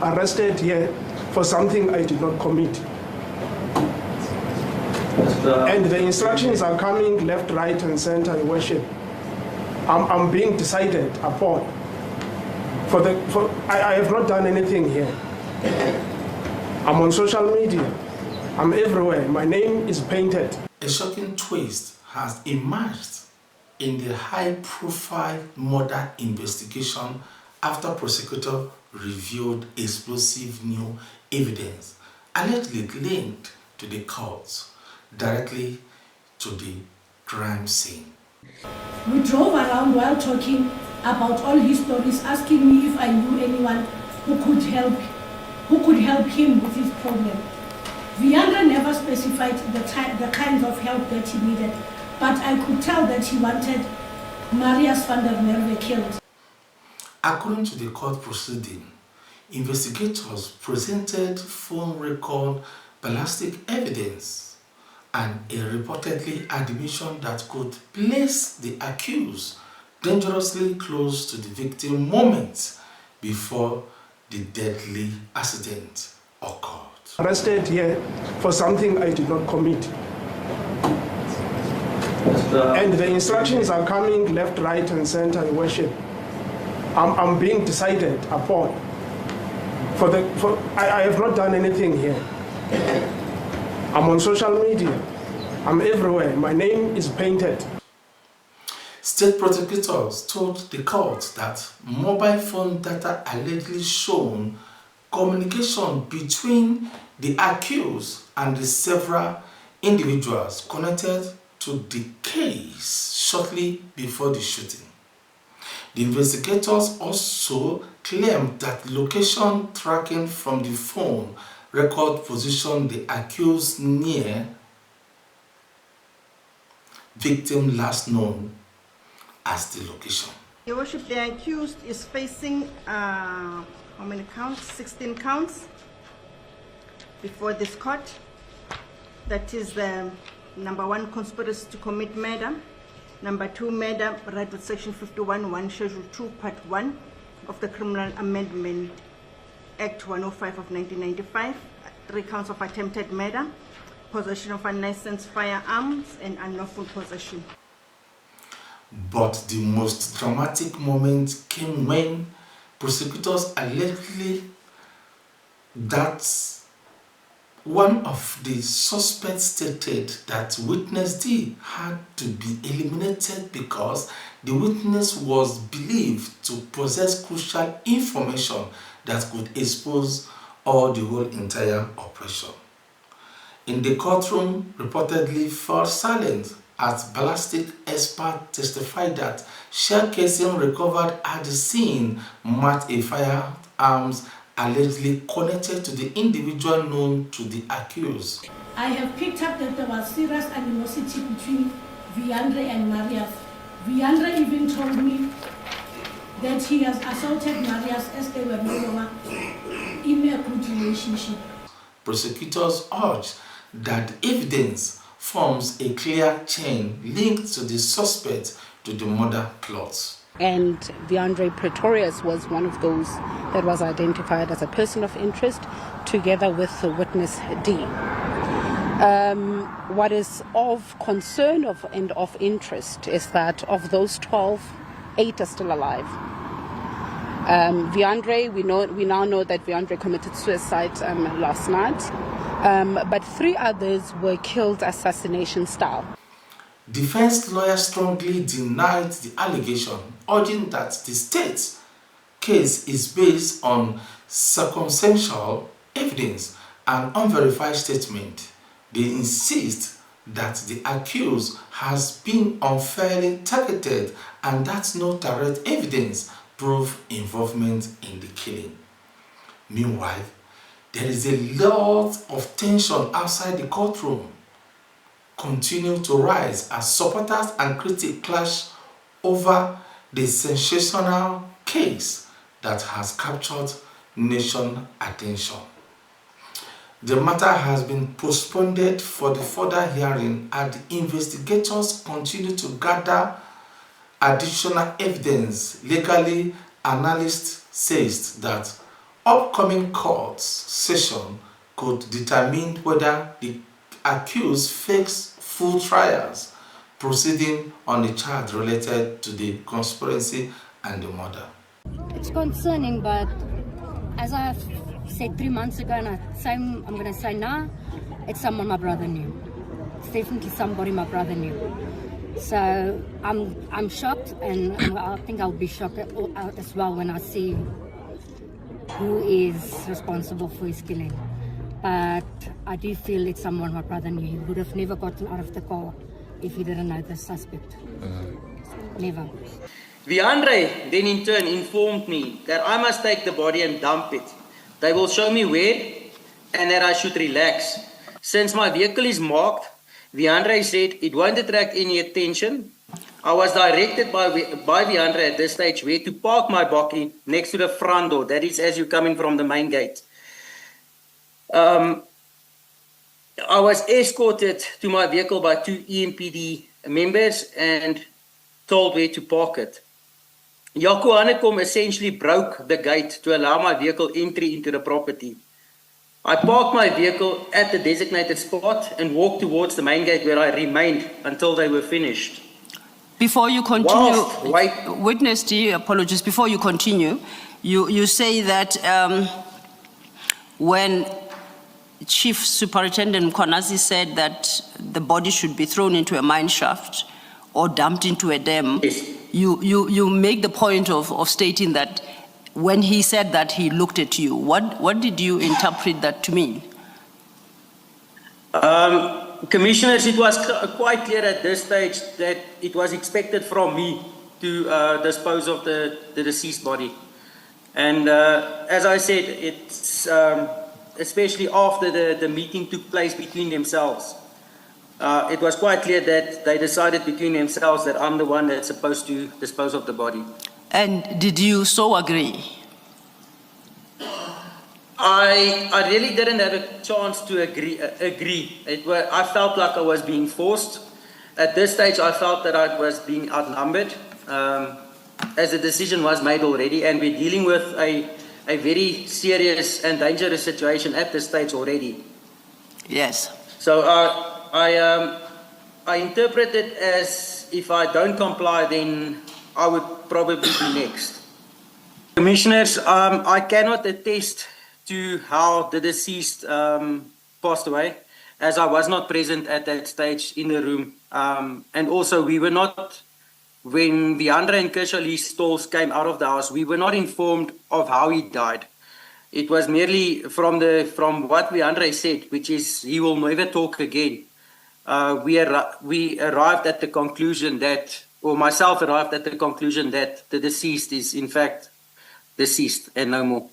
Arrested here for something I did not commit. And the instructions are coming left, right, and center, Your Worship. I'm being decided upon. I have not done anything here. I'm on social media. I'm everywhere. My name is painted. A shocking twist has emerged in the high-profile murder investigation after prosecutor revealed explosive new evidence allegedly linked to the courts directly to the crime scene. We drove around while talking about all his stories, asking me if I knew anyone who could help him with his problem. Viandra never specified the kinds of help that he needed, but I could tell that he wanted Marius van der Merwe killed. According to the court proceeding, investigators presented phone record ballistic evidence and a reportedly admission that could place the accused dangerously close to the victim moments before the deadly accident occurred. Arrested here for something I did not commit. And the instructions are coming left, right, and center, Your Worship. I'm being decided upon. I have not done anything here. I'm on social media. I'm everywhere. My name is painted. State prosecutors told the court that mobile phone data allegedly shown communication between the accused and the several individuals connected to the case shortly before the shooting. The investigators also claimed that location tracking from the phone record positioned the accused near victim last known as the location. Your Worship, the accused is facing how many counts? 16 counts before this court. That is the number 1, conspiracy to commit murder. Number 2, murder right with section 51(1) schedule 2 part 1 of the Criminal Amendment Act 105 of 1995. 3 counts of attempted murder, possession of unlicensed firearms, and unlawful possession. But the most dramatic moment came when prosecutors allegedly that one of the suspects stated that witness D had to be eliminated because the witness was believed to possess crucial information that could expose or the whole entire operation. In the courtroom, reportedly fell silent as ballistic expert testified that shell casing recovered at the scene matched a firearms allegedly connected to the individual known to the accused. I have picked up that there was serious animosity between Viandre and Marius. Viandre even told me that he has assaulted Marius as they were no longer in a good relationship. Prosecutors urge that evidence forms a clear chain linked to the suspect to the murder plot. And Viandre Pretorius was one of those that was identified as a person of interest together with the witness D. What is of concern and of interest is that of those 12, 8 are still alive. Viandre, we now know that Viandre committed suicide last night, but 3 others were killed assassination style. Defense lawyers strongly denied the allegation, urging that the state's case is based on circumstantial evidence and unverified statement. They insist that the accused has been unfairly targeted and that no direct evidence proves involvement in the killing. Meanwhile, there is a lot of tension outside the courtroom continue to rise as supporters and critics clash over the sensational case that has captured nation attention. The matter has been postponed for the further hearing as the investigators continue to gather additional evidence. Legally, analysts says that upcoming court session could determine whether the accused fakes full trials proceeding on the charge related to the conspiracy and the murder. It's concerning, but as I said 3 months ago, and I'm going to say now, it's someone my brother knew. It's definitely somebody my brother knew. So I'm shocked, and I think I'll be shocked as well when I see who is responsible for his killing. But I do feel it's someone my brother knew. He would have never gotten out of the car if he didn't know the suspect. Never. Viandre then in turn informed me that I must take the body and dump it. They will show me where and that I should relax. Since my vehicle is marked, Viandre said it won't attract any attention. I was directed by Viandre at this stage where to park my bakkie next to the front door. That is as you're coming from the main gate. I was escorted to my vehicle by 2 EMPD members and told where to park it. Jaco Hanekom essentially broke the gate to allow my vehicle entry into the property. I parked my vehicle at the designated spot and walked towards the main gate where I remained until they were finished. Before you continue, witness dear, apologies, before you continue, you say that when Chief Superintendent Mkhwanazi said that the body should be thrown into a mine shaft or dumped into a dam, Yes. you make the point of stating that when he said that, he looked at you. What did you interpret that to mean? Commissioners, it was quite clear at this stage that it was expected from me to dispose of the deceased body. And as I said, it's especially after the meeting took place between themselves. It was quite clear that they decided between themselves that I'm the one that's supposed to dispose of the body. And did you so agree? I really didn't have a chance to agree. I felt like I was being forced. At this stage, I felt that I was being outnumbered, as the decision was made already, and we're dealing with a very serious and dangerous situation at this stage already. Yes. So I interpret it as if I don't comply, then I would probably be next. Commissioners, I cannot attest to how the deceased passed away, as I was not present at that stage in the room. And also, we were not, when Viandre and Kershali's stalls came out of the house, we were not informed of how he died. It was merely from what Viandre said, which is he will never talk again. We arrived at the conclusion that, or myself arrived at the conclusion that the deceased is in fact deceased and no more.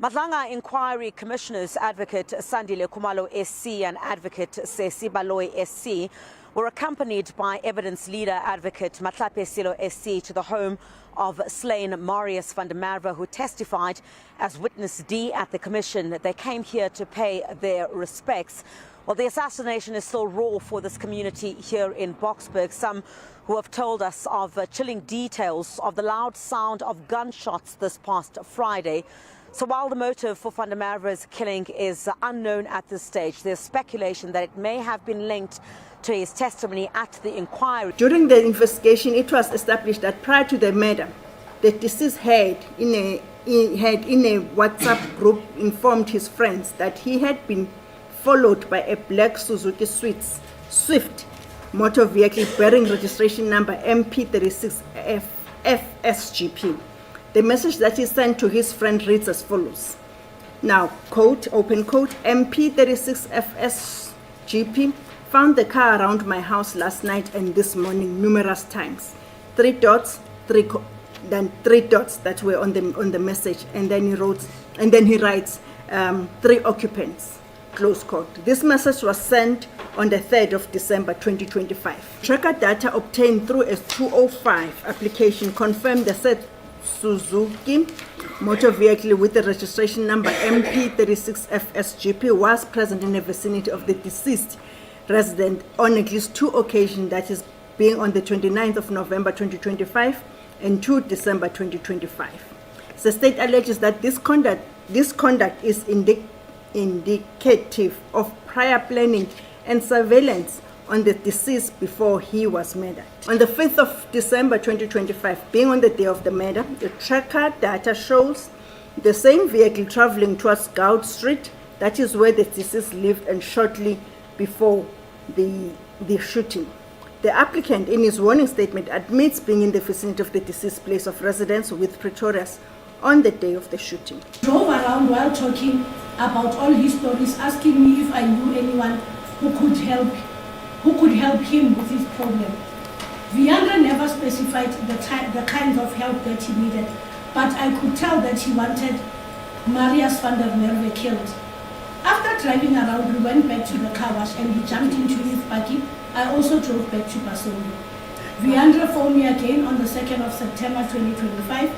Madlanga Inquiry Commissioners Advocate Sandile Khumalo SC and Advocate Sesi Baloyi SC were accompanied by Evidence Leader Advocate Matlape Silo SC to the home of slain Marius van der Merwe, who testified as witness D at the commission. They came here to pay their respects. Well, the assassination is still raw for this community here in Boksburg. Some who have told us of chilling details of the loud sound of gunshots this past Friday. So while the motive for van der Merwe's killing is unknown at this stage, there's speculation that it may have been linked to his testimony at the inquiry. During the investigation, it was established that prior to the murder, the deceased had in a WhatsApp group informed his friends that he had been followed by a black Suzuki Swift motor vehicle bearing registration number MP36FSGP. The message that he sent to his friend reads as follows. Now, quote, open quote, MP36FSGP found the car around my house last night and this morning numerous times. Three dots that were on the message, and then he writes 3 occupants, close quote. This message was sent on the 3rd of December 2025. Tracker data obtained through a 205 application confirmed the said Suzuki motor vehicle with the registration number MP36FSGP was present in the vicinity of the deceased resident on at least 2 occasions, that is being on the 29th of November 2025 and 2 December 2025. The state alleges that this conduct This conduct is indicative of prior planning and surveillance on the deceased before he was murdered. On the 5th of December 2025, being on the day of the murder, the tracker data shows the same vehicle traveling towards Goud Street, that is where the deceased lived, and shortly before the shooting. The applicant, in his warning statement, admits being in the vicinity of the deceased's place of residence with Pretorius on the day of the shooting. Drove around while talking about all his stories, asking me if I knew anyone who could help him with his problem. Viandra never specified the kinds of help that he needed, but I could tell that he wanted Marius van der Merwe killed. After driving around, we went back to the car wash and he jumped into his buggy. I also drove back to Basoni. Viandra phoned me again on the 2nd of September 2025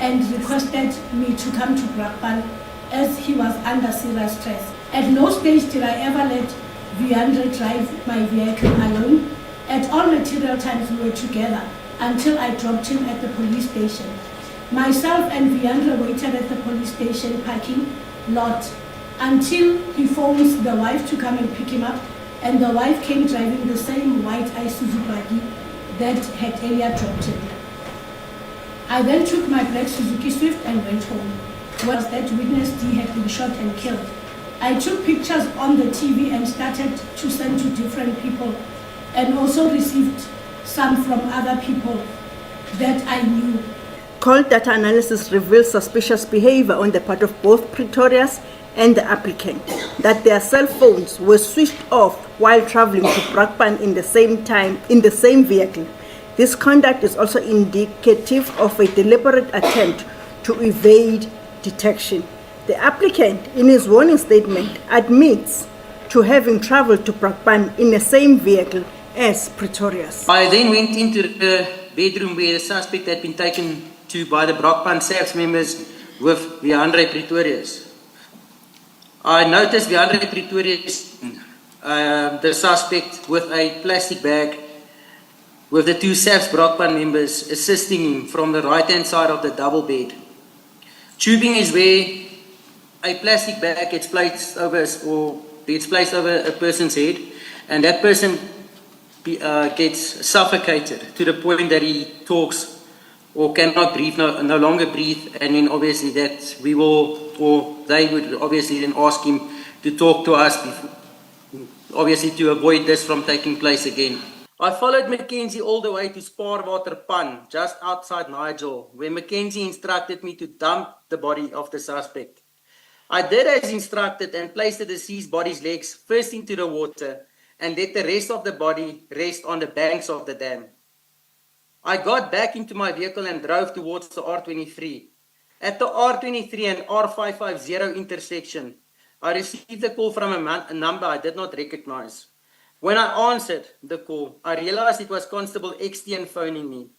and requested me to come to Brakpan as he was under serious stress. At no stage did I ever let Viandra drive my vehicle alone. At all material times we were together until I dropped him at the police station. Myself and Viandra waited at the police station parking lot until he phones the wife to come and pick him up, and the wife came driving the same white Isuzu buggy that had earlier dropped him. I then took my black Suzuki Swift and went home. Was that witness D had been shot and killed. I took pictures on the TV and started to send to different people, and also received some from other people that I knew. Call data analysis reveals suspicious behavior on the part of both Pretorius and the applicant, that their cell phones were switched off while traveling to Brakpan in the same vehicle. This conduct is also indicative of a deliberate attempt to evade detection. The applicant, in his warning statement, admits to having traveled to Brakpan in the same vehicle as Pretorius. I then went into the bedroom where the suspect had been taken to by the Brakpan SAFs members with Viandre Pretorius. I noticed Viandre Pretorius, the suspect, with a plastic bag with the two SAFs Brakpan members assisting him from the right-hand side of the double bed. Tubing is where a plastic bag gets placed over a person's head, and that person gets suffocated to the point that he talks or cannot breathe, no longer breathe, and then obviously that we will, or they would obviously then ask him to talk to us, obviously to avoid this from taking place again. I followed Mackenzie all the way to Spaarwaterpan, just outside Nigel, where Mackenzie instructed me to dump the body of the suspect. I did as instructed and placed the deceased body's legs first into the water and let the rest of the body rest on the banks of the dam. I got back into my vehicle and drove towards the R23. At the R23 and R550 intersection, I received a call from a number I did not recognize. When I answered the call, I realized it was Constable XTN phoning me.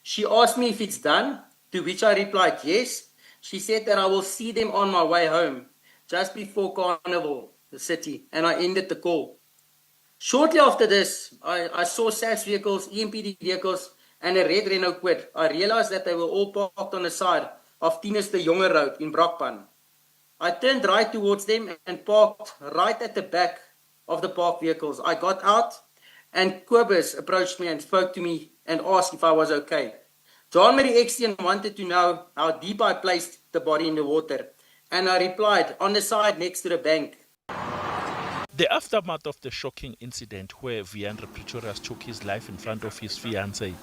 She asked me if it's done, to which I replied yes. She said that I will see them on my way home, just before Carnival, the city, and I ended the call. Shortly after this, I saw SAS vehicles, EMPD vehicles, and a red Renault Kwid. I realized that they were all parked on the side of Tinus de Jonge Road in Brakpan. I turned right towards them and parked right at the back of the parked vehicles. I got out and Kobus approached me and spoke to me and asked if I was okay. John Mary Extian wanted to know how deep I placed the body in the water, and I replied, on the side next to the bank. The aftermath of the shocking incident where Viandre Pretorius took his life in front of his fiancée,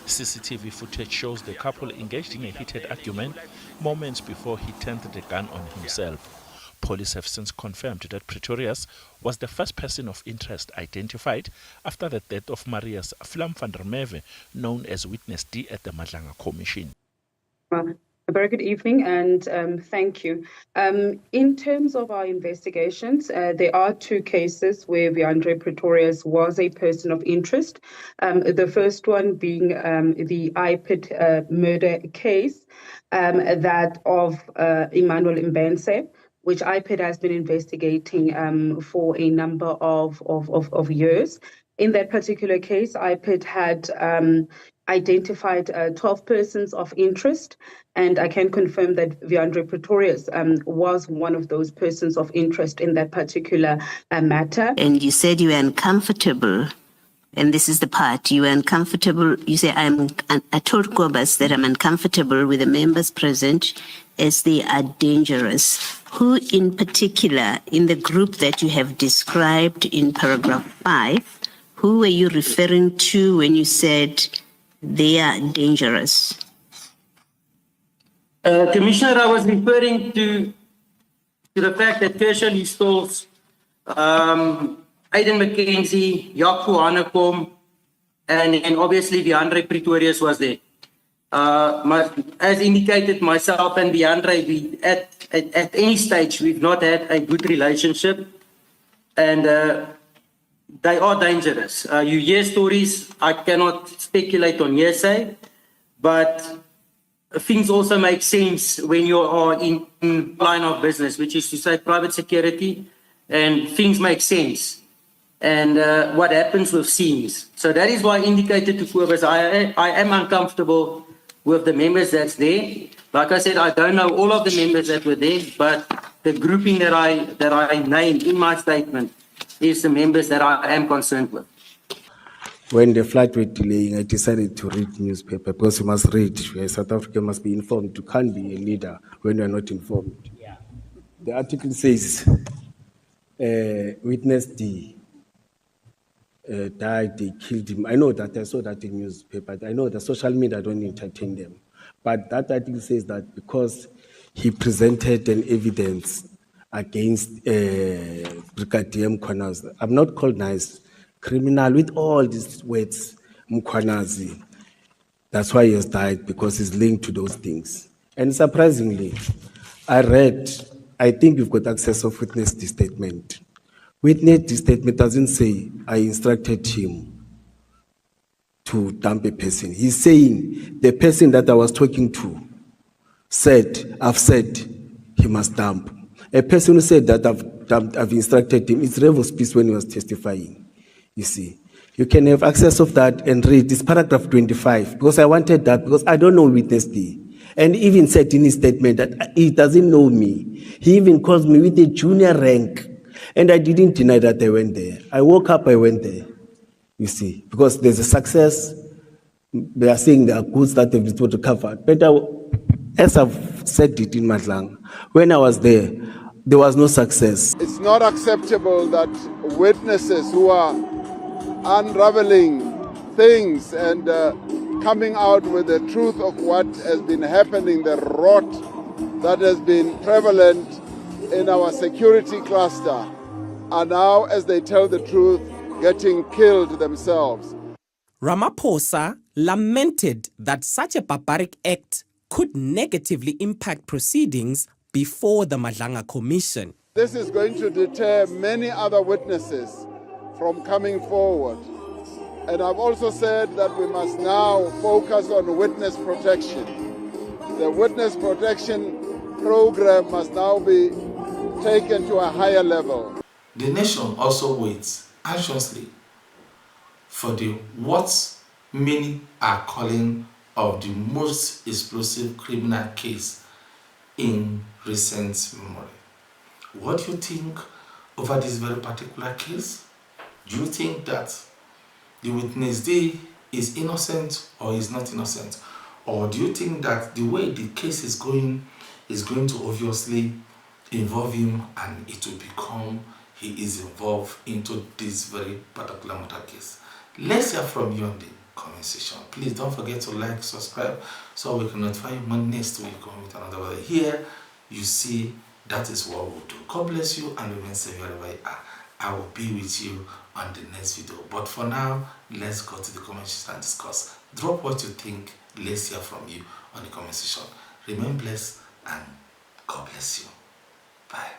CCTV footage shows the couple engaged in a heated argument moments before he turned the gun on himself. Police have since confirmed that Pretorius was the first person of interest identified after the death of Marius Flam van der Merwe, known as Witness D at the Madlanga Commission. A very good evening and thank you. In terms of our investigations, there are two cases where Viandre Pretorius was a person of interest. The first one being the IPID murder case that of Emmanuel Mbense, which IPID has been investigating for a number of years. In that particular case, IPID had identified 12 persons of interest, and I can confirm that Viandre Pretorius was one of those persons of interest in that particular matter. And you said you were uncomfortable, and this is the part, you were uncomfortable. You say, I told Kobus that I'm uncomfortable with the members present as they are dangerous. Who in particular, in the group that you have described in paragraph 5, who were you referring to when you said they are dangerous? Commissioner, I was referring to the fact that Kershaw Stolz, Aiden McKenzie, Jaco Hanekom, and obviously Viandre Pretorius was there. As indicated, myself and Viandre, at any stage, we've not had a good relationship, and they are dangerous. You hear stories, I cannot speculate on hearsay, but things also make sense when you are in line of business, which is to say private security, and things make sense. And what happens with scenes. So that is why I indicated to Kobus, I am uncomfortable with the members that's there. Like I said, I don't know all of the members that were there, but the grouping that I named in my statement is the members that I am concerned with. When the flight was delaying, I decided to read newspaper because you must read. South Africa must be informed. You can't be a leader when you are not informed. Yeah. The article says, witness D died, they killed him. I know that, I saw that in newspaper. I know that social media don't entertain them. But that article says that because he presented an evidence against Brigadier Mkhwanazi. I'm not called nice, criminal with all these words, Mkhwanazi. That's why he has died, because he's linked to those things. And surprisingly, I think you've got access of witness the statement. Witness the statement doesn't say, I instructed him to dump a person. He's saying, the person that I was talking to said, I've said he must dump. A person who said that I've instructed him, it's rave of peace when he was testifying. You see, you can have access of that and read this paragraph 25, because I wanted that, because I don't know witness D. And even said in his statement that he doesn't know me. He even calls me with a junior rank. And I didn't deny that I went there. I woke up, I went there. You see, because there's a success. They are saying there are goods that have been recovered. But as I've said it in Madlang, when I was there was no success. It's not acceptable that witnesses who are unraveling things and coming out with the truth of what has been happening, the rot that has been prevalent in our security cluster, are now, as they tell the truth, getting killed themselves. Ramaphosa lamented that such a barbaric act could negatively impact proceedings before the Madlanga Commission. This is going to deter many other witnesses from coming forward. And I've also said that we must now focus on witness protection. The witness protection program must now be taken to a higher level. The nation also waits anxiously for what many are calling of the most explosive criminal case in recent memory. What do you think over this very particular case? Do you think that the witness D is innocent or is not innocent? Or do you think that the way the case is going to obviously involve him and it will become he is involved into this very particular matter case? Let's hear from you on the comment section. Please don't forget to like, subscribe, so we can notify you when next week come with another video. Here you see that is what we'll do. God bless you and remain safe wherever you are. I will be with you on the next video. But for now, let's go to the comment section and discuss. Drop what you think. Let's hear from you on the comment section. Remain blessed and God bless you. Bye.